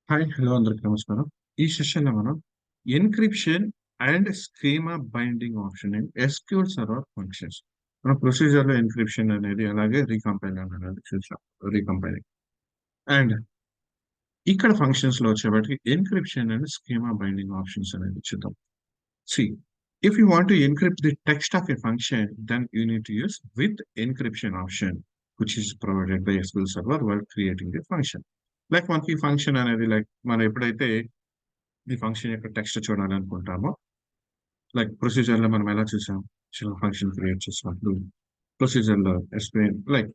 Hi hello అందరికి నమస్కారం. ఈ సెషన్‌లో మనం encryption and schema binding option in SQL server functions. మన ప్రొసీజర్‌లో ఎన్క్రిప్షన్ అనేది అలాగే రీకంపైలింగ్ అనేది చూసాం. రీకంపైలింగ్ అండ్ ఇక్కడ ఫంక్షన్స్‌లో వచ్చేప్పటికి encryption and schema binding options అనేది చూద్దాం. See, if you want to encrypt the text of a function, then you need to use with encryption option, which is provided by SQL Server while creating the function. Like మనకి function అనేది like మనం ఎప్పుడైతే ఈ function యొక్క text చూడాలనుకుంటామో like procedure లో మనం ఎలా చూసాం ఫంక్షన్ క్రియేట్ చేసినప్పుడు ప్రొసీజర్ లో ఎక్స్ప్లెయిన్ లైక్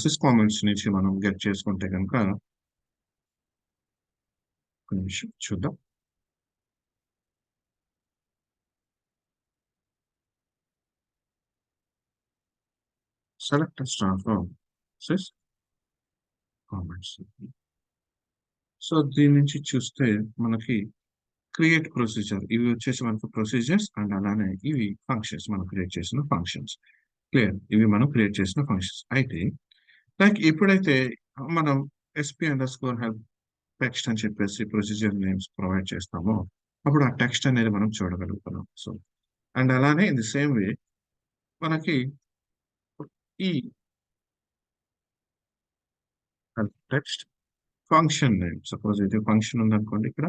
సిస్ కామెంట్స్ నుంచి మనం గెట్ చేసుకుంటే కనుక ఒక నిమిషం చూద్దాం. Select star from sys comments. So దీని నుంచి చూస్తే మనకి క్రియేట్ ప్రొసీజర్ ఇవి వచ్చేసి మనకు ప్రొసీజర్స్ అండ్ అలానే ఇవి ఫంక్షన్స్ మనం క్రియేట్ చేసిన ఫంక్షన్స్. క్లియర్, ఇవి మనం క్రియేట్ చేసిన ఫంక్షన్స్. అయితే లైక్ ఎప్పుడైతే మనం SP_help టెక్స్ట్ అని చెప్పేసి ప్రొసీజర్ నేమ్స్ ప్రొవైడ్ చేస్తామో అప్పుడు ఆ టెక్స్ట్ అనేది మనం చూడగలుగుతున్నాం. సో అండ్ అలానే ఇన్ ది సేమ్ వే మనకి ఈ టెక్స్ట్ ఫంక్షన్ నేమ్ సపోజ్ అయితే ఫంక్షన్ ఉందనుకోండి ఇక్కడ.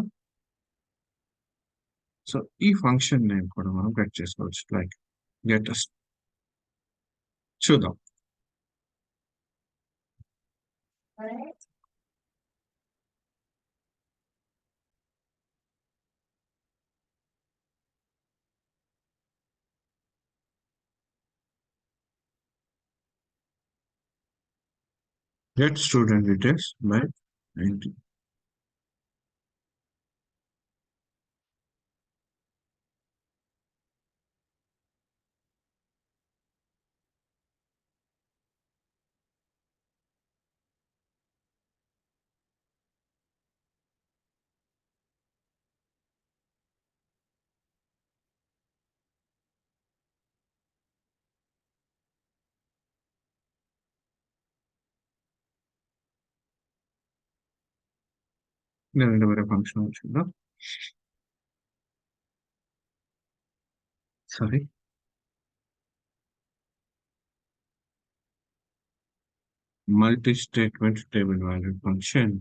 సో ఈ ఫంక్షన్ నేమ్ కూడా మనం గెట్ చేసుకోవచ్చు. లైక్ గెట్ చూద్దాం. Get student details by 90. నేను వేరే ఫంక్షన్ వచ్చిందా sorry multi statement table value function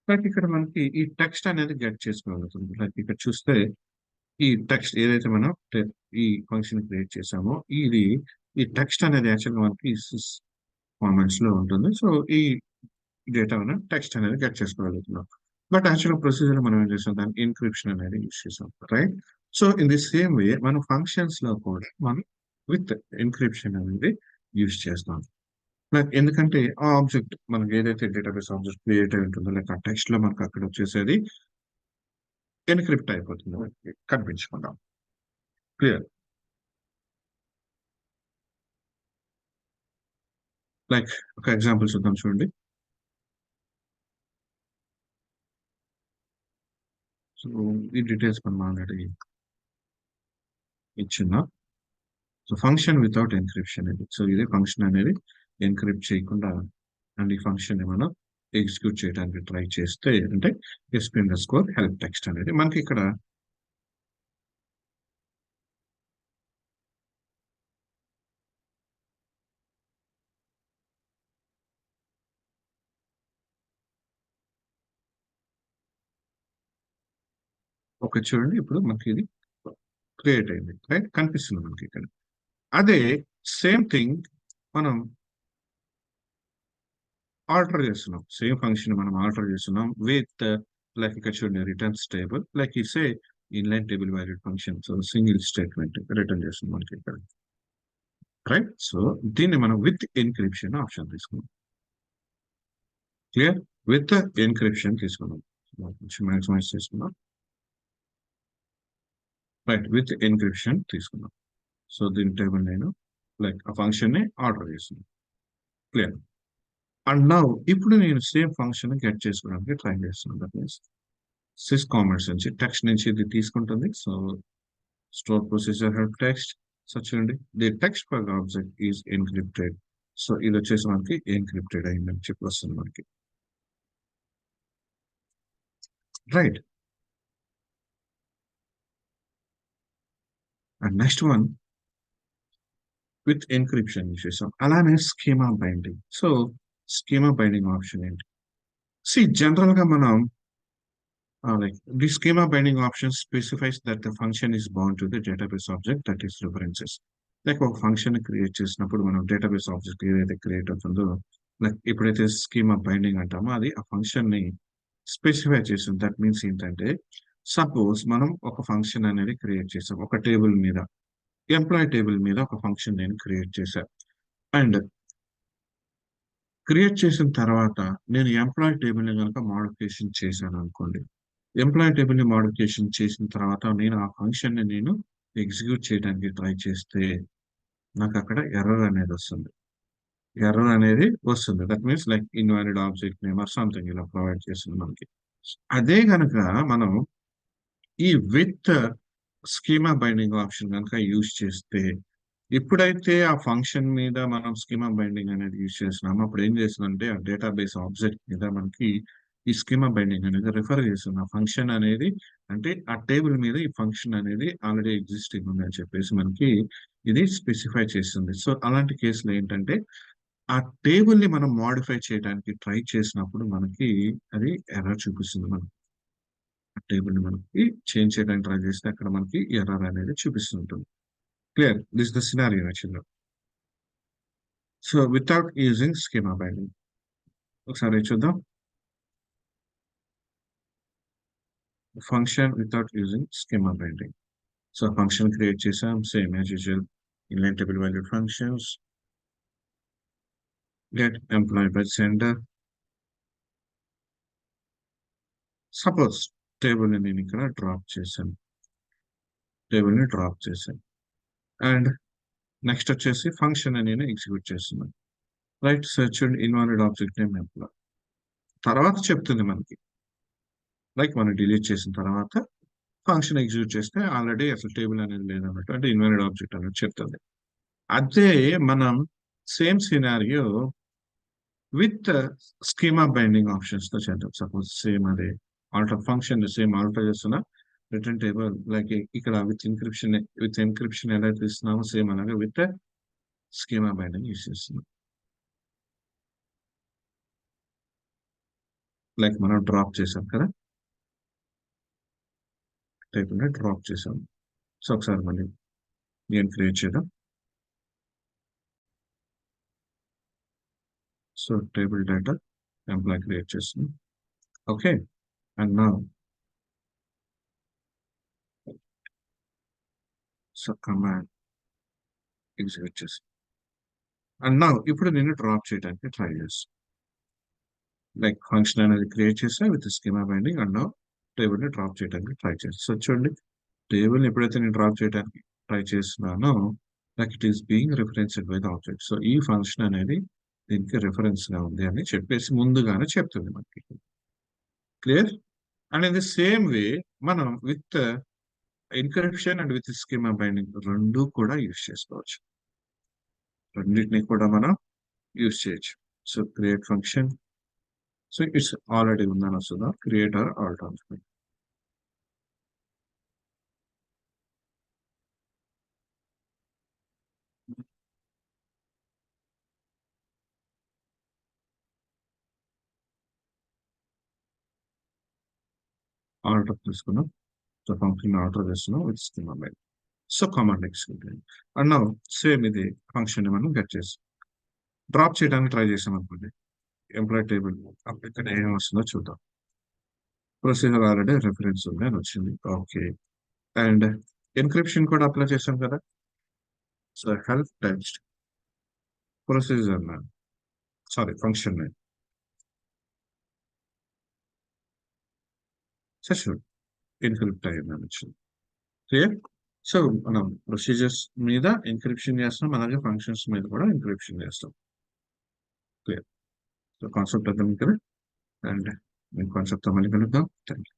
like ఇక్కడ మనకి ఈ టెక్స్ట్ అనేది గెట్ చేసుకోగలుగుతుంది. లైక్ ఇక్కడ చూస్తే ఈ టెక్స్ట్ ఏదైతే మనం ఈ ఫంక్షన్ క్రియేట్ చేసామో ఈ టెక్స్ట్ అనేది యాక్చువల్గా మనకి ఫార్మాట్స్ లో ఉంటుంది. సో ఈ డేటా టెక్స్ట్ అనేది గెట్ చేసుకోగలుగుతున్నాం. బట్ యాక్చువల్గా ప్రొసీజర్ మనం ఏం చేసాం దానికి ఎన్క్రిప్షన్ అనేది యూస్ చేసాం, right? So in the same way మనం ఫంక్షన్స్ లో కూడా మనం విత్ ఎన్క్రిప్షన్ అనేది యూస్ చేస్తాం. లైక్ ఎందుకంటే ఆ ఆబ్జెక్ట్ మనకి ఏదైతే డేటాబేస్ ఆబ్జెక్ట్ క్రియేట్ అయి ఉంటుందో లైక్ ఆ టెక్స్ట్ లో మనకు అక్కడ వచ్చేసేది ఎన్క్రిప్ట్ అయిపోతుంది మనకి కనిపించకుండా. క్లియర్. లైక్ ఒక ఎగ్జాంపుల్ చూద్దాం చూడండి. సో ఈ డీటెయిల్స్ మనం ఆల్రెడీ ఇచ్చిందా. సో ఫంక్షన్ వితౌట్ ఎన్క్రిప్షన్ ఇది. సో ఇదే ఫంక్షన్ అనేది ఎన్క్రిప్ట్ చేయకుండా అండ్ ఈ ఫంక్షన్ మనం ఎగ్జిక్యూట్ చేయడానికి ట్రై చేస్తే అంటే SP_help టెక్స్ట్ అనేది మనకి ఇక్కడ ఒక చూడండి ఇప్పుడు మనకి ఇది క్రియేట్ అయింది, రైట్? కనిపిస్తుంది మనకి ఇక్కడ. అదే సేమ్ థింగ్ మనం ఆల్టర్ చేస్తున్నాం. సేమ్ ఫంక్షన్ మనం ఆల్టర్ చేస్తున్నాం విత్ లైక్ ఇక్కడ చూడండి returns table like it's a inline table valued function. So single statement return చేస్తుంది మనకి ఇక్కడ, రైట్? సో దీన్ని మనం విత్ ఎన్క్రిప్షన్ ఆప్షన్ తీసుకున్నాం. క్లియర్, విత్ ఎన్క్రిప్షన్ తీసుకున్నాం. మ్యాక్సిమైజ్ చేసుకున్నాం, రైట్? విత్ ఎన్క్రిప్షన్ తీసుకున్నాం. సో దీని టేబుల్ నేను లైక్ ఆ ఫంక్షన్ ని ఆర్డర్ చేస్తున్నాను. క్లియర్. అండ్ నౌ ఇప్పుడు నేను సేమ్ ఫంక్షన్ గెట్ చేసుకోవడానికి ట్రై చేస్తున్నాను. దట్ మీన్స్ సిస్ కామెంట్స్ నుంచి టెక్స్ట్ నుంచి ఇది తీసుకుంటుంది. So store procedure help text. So చూడండి, the text for object is encrypted. So ఇది వచ్చేసి మనకి ఎన్క్రిప్టెడ్ అయిందని చెప్పి వస్తుంది మనకి. Right. And next one with encryption చేసాం. అలానే schema binding. So schema binding option ఏంటి? జనరల్ గా మనం like the schema binding option specifies that the function is bound to the database object that is references. Like ఒక function create చేసినప్పుడు మనం database object ఏదైతే create అవుతుందో, like ఎప్పుడైతే schema binding అంటామో అది ఆ ఫంక్షన్ ని స్పెసిఫై చేస్తుంది. దట్ మీన్స్ ఏంటంటే, సపోజ్ మనం ఒక ఫంక్షన్ అనేది క్రియేట్ చేసాం ఒక టేబుల్ మీద, ఎంప్లాయ్ టేబుల్ మీద ఒక ఫంక్షన్ నేను క్రియేట్ చేశాను. అండ్ క్రియేట్ చేసిన తర్వాత నేను ఎంప్లాయ్ టేబుల్ ని కనుక మోడిఫికేషన్ చేశాను అనుకోండి. ఎంప్లాయ్ టేబుల్ ని మోడిఫికేషన్ చేసిన తర్వాత నేను ఆ ఫంక్షన్ ని నేను ఎగ్జిక్యూట్ చేయడానికి ట్రై చేస్తే నాకు అక్కడ ఎర్రర్ అనేది వస్తుంది. ఎర్రర్ అనేది వస్తుంది. That means like invalid object name or something ఇలా ప్రొవైడ్ చేస్తుంది మనకి. అదే కనుక మనం ఈ విత్ స్కీమా బైండింగ్ ఆప్షన్ కనుక యూజ్ చేస్తే, ఎప్పుడైతే ఆ ఫంక్షన్ మీద మనం స్కీమా బైండింగ్ అనేది యూజ్ చేస్తున్నామో అప్పుడు ఏం చేస్తుందంటే ఆ డేటాబేస్ ఆబ్జెక్ట్ మీద మనకి ఈ స్కీమా బైండింగ్ అనేది రిఫర్ చేస్తుంది. ఆ ఫంక్షన్ అనేది అంటే ఆ టేబుల్ మీద ఈ ఫంక్షన్ అనేది ఆల్రెడీ ఎగ్జిస్టింగ్ ఉంది అని చెప్పేసి మనకి ఇది స్పెసిఫై చేస్తుంది. సో అలాంటి కేసులో ఏంటంటే ఆ టేబుల్ ని మనం మోడిఫై చేయడానికి ట్రై చేసినప్పుడు మనకి అది ఎర్రర్ చూపిస్తుంది. మనం టేబుల్ ని మనకి చేంజ్ చేయడానికి ట్రై చేస్తే అక్కడ మనకి ఎర్రర్ అనేది చూపిస్తుంటుంది. క్లియర్, దిస్ ద సినారియో యాక్చువల్‌గా. So without using schema binding. ఒకసారి చూద్దాం. Function without using schema binding. So function create చేసాం same as usual inline table valued functions get employee by sender. Suppose table ని నేను ఇక్కడ drop చేశాను. Table ని drop చేశాను. అండ్ నెక్స్ట్ వచ్చేసి ఫంక్షన్ నేను ఎగ్జిక్యూట్ చేస్తున్నాను. Right, search invalid object name employee. తర్వాత చెప్తుంది మనకి, లైక్ మనం డిలీట్ చేసిన తర్వాత ఫంక్షన్ ఎగ్జిక్యూట్ చేస్తే ఆల్రెడీ అసలు టేబుల్ అనేది లేదన్నట్టు, అంటే ఇన్వాలిడ్ ఆబ్జెక్ట్ అనేది చెప్తుంది. అదే మనం same scenario with schema binding options తో చేద్దాం. సపోజ్ సేమ్ అదే ఆల్టర్ ఫంక్షన్ సేమ్ ఆల్టర్ చేస్తున్నా రిటర్న్ టేబుల్ లైక్ ఇక్కడ విత్ ఎన్క్రిప్షన్ ఎలా ఇస్తున్నామో సేమ్ అలాగే విత్ స్కీమా బైండింగ్ యూస్ చేస్తున్నాం. లైక్ మనం డ్రాప్ చేసాం కదా, టేబుల్ ని డ్రాప్ చేసాం. సో ఒకసారి మళ్ళీ నేను క్రియేట్ చేద్దాం. So table data employee create చేస్తుంది. Okay, and now so command execute చేస్తాను. అండ్ నౌ ఇప్పుడు నేను డ్రాప్ చేయడానికి ట్రై చేస్తాను. లైక్ ఫంక్షన్ అనేది క్రియేట్ చేస్తా with schema binding and now table ని డ్రాప్ చేయడానికి ట్రై చేస్తాను. సో చూడండి, టేబుల్ ని ఎప్పుడైతే నేను డ్రాప్ చేయడానికి ట్రై చేస్తున్నానో like it is being referenced by the object. So ఈ ఫంక్షన్ అనేది దీనికి రిఫరెన్స్ గా ఉంది అని చెప్పేసి ముందుగానే చెప్తుంది మనకి. Clear. And in the same way మనం with encryption and with schema binding రెండు కూడా యూజ్ చేసుకోవచ్చు. రెండింటిని కూడా మనం యూజ్ చేయొచ్చు. So create function. So it's already ఉందని వస్తుందా, క్రియేట్ ఆర్ ఆల్టర్. ఆల్టర్ తీసుకున్నాం. సో ఫంక్షన్ ఆల్టర్ చేస్తున్నాం with schema binding. So command execute and now same ఇది ఫంక్షన్ మనం గెట్ చేస్తాం. డ్రాప్ చేయడానికి ట్రై చేసాం అనుకోండి ఎంప్లాయ్ టేబుల్, అప్పుడు ఇక్కడ ఏం వస్తుందో చూద్దాం. ప్రొసీజర్ ఆల్రెడీ రెఫరెన్స్ ఉంది అని వచ్చింది. ఓకే, అండ్ ఎన్క్రిప్షన్ కూడా అప్లై చేశాం కదా. So help text procedure name, sorry function name session encrypt అయ్యిందని వచ్చింది. క్లియర్. సో మనం ప్రొసీజర్స్ మీద ఎన్క్రిప్షన్ చేస్తాం, అలాగే ఫంక్షన్స్ మీద కూడా ఎన్క్రిప్షన్ చేస్తాం. క్లియర్. సో కాన్సెప్ట్ అర్థం కదా. అండ్ నేను కాన్సెప్ట్తో మళ్ళీ కలుద్దాం. Thank you.